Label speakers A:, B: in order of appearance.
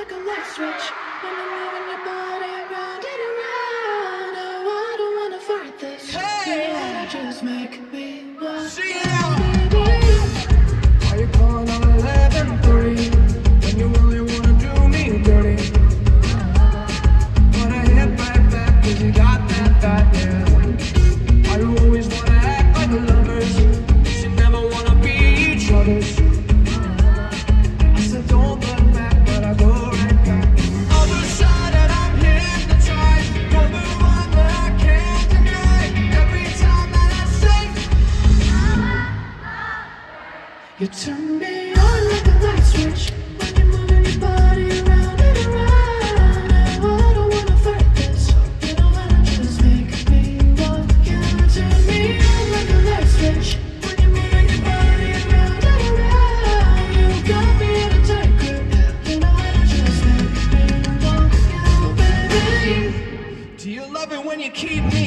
A: like a light switch when you're moving your body around and around. Oh, I don't wanna fight this. You wanna just make me want you, baby.
B: Why you calling on 11:30 when you really wanna do me dirty? Wanna hit right back 'cause you got that, yeah. Why you always wanna act like lovers? You never wanna be each other's. I said don't look back, but I go right back. Other side that I'm hypnotized, you're the one that I can't deny. Every time that I say,
A: you turn me on like a light switch when you're moving your body around and around. Oh, I don't wanna fight this. You know how to just make me want you. Turn me on like a light switch when you're moving your body around and around. You got me in a tight grip. You know how to just make me want you, baby.
B: do you love it when you keep me